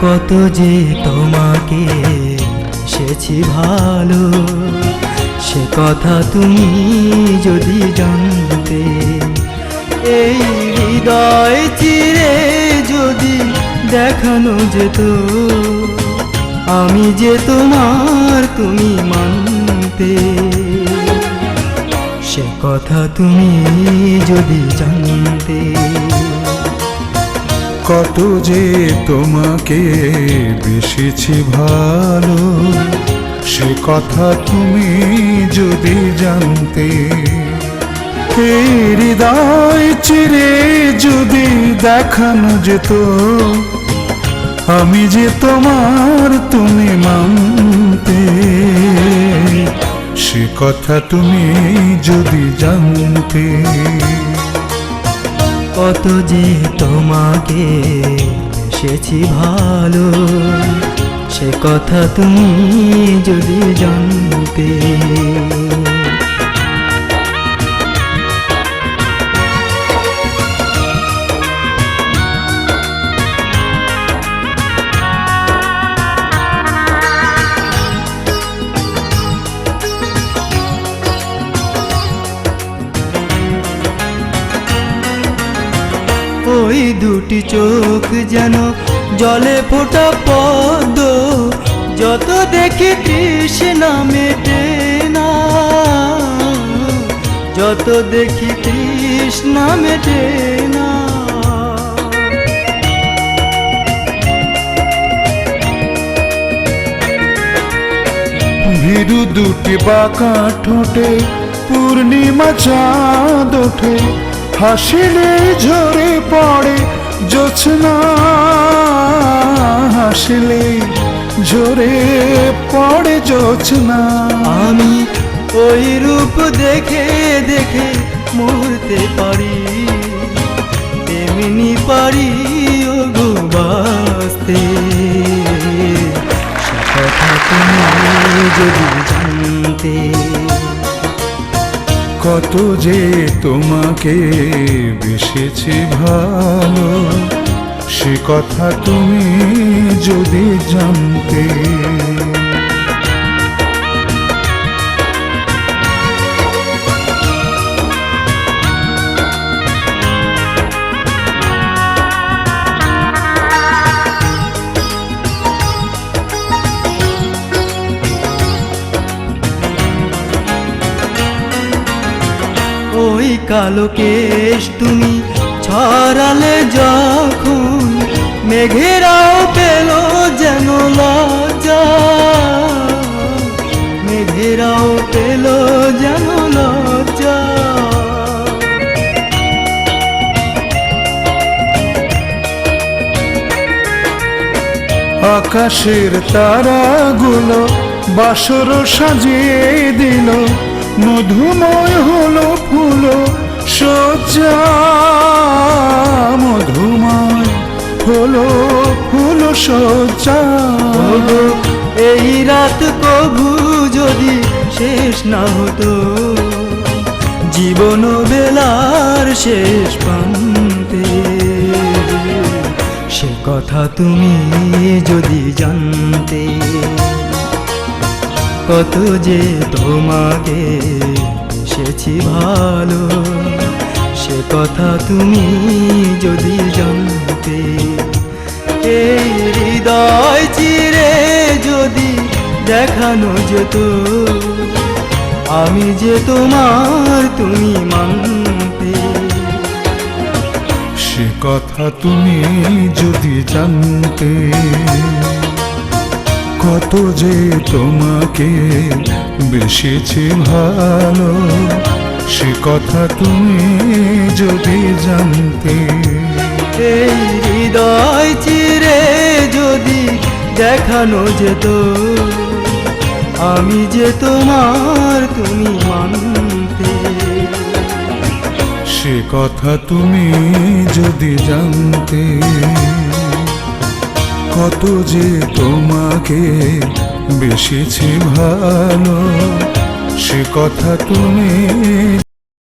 কত যে তোমাকে এসেছি ভালো, সে কথা তুমি যদি জানতে। এই হৃদয় চিরে যদি দেখানো যেত, আমি যে তোমার তুমি মানতে। সে কথা তুমি যদি জানতে। কত যে তোমাকে বেসেছি ভালো, সে কথা তুমি যদি জানতে। এই হৃদয় চিরে যদি দেখানো যেত, আমি যে তোমার তুমি মানতে। সে কথা তুমি যদি জানতে। কত যে তোমাকে এসেছি ভালো, সে কথা তুমি যদি জানতে। ওই দুটি চোখ যেন জলে ফোটা পদ্ম, যত দেখি তৃষ্ণা মেটে না, যত দেখি তৃষ্ণা মেটে না। ভীরু দুটি বাঁকা ঠোঁটে পূর্ণিমা চাঁদ ওঠে, হাসিলে ঝরে পড়ে জোছনা, হাসিলে ঝরে পড়ে জোছনা। আমি ওই রূপ দেখে দেখে মরতে পারি, তেমনি পারি ওগো বাঁচতে। সে কথা তুমি যদি জানতে। কত যে তোমাকে বেসেছি ভালো, সে কথা তুমি যদি জানতে। ওই কালো কেশ তুমি ছড়ালে যখন, মেঘেরাও পেল যেন লজ্জা, মেঘেরাও পেল যেন লজ্জা। আকাশের তারাগুলো বাসর সাজিয়ে দিল, মধুময় হলো ফুল সজ্জা, মধুময় হলো ফুল সজ্জা। এই রাত কভু যদি শেষ না হতো, জীবন বেলার শেষ প্রান্তে। সে কথা তুমি যদি জানতে। কত যে তোমাকে এসেছি ভালো, সে কথা তুমি যদি জানতে। এই হৃদয় চিরে যদি দেখানো যেত, আমি যে তোমার তুমি মানতে। সে কথা তুমি যদি জানতে। কত যে তোমাকে বেসেছি ভালো, সে কথা তুমি যদি জানতে। এই হৃদয় চিরে যদি দেখানো যেত, আমি যে তোমার তুমি মানতে। সে কথা তুমি যদি জানতে। কত যে তোমাকে বেসেছি ভালো, সে কথা তুমি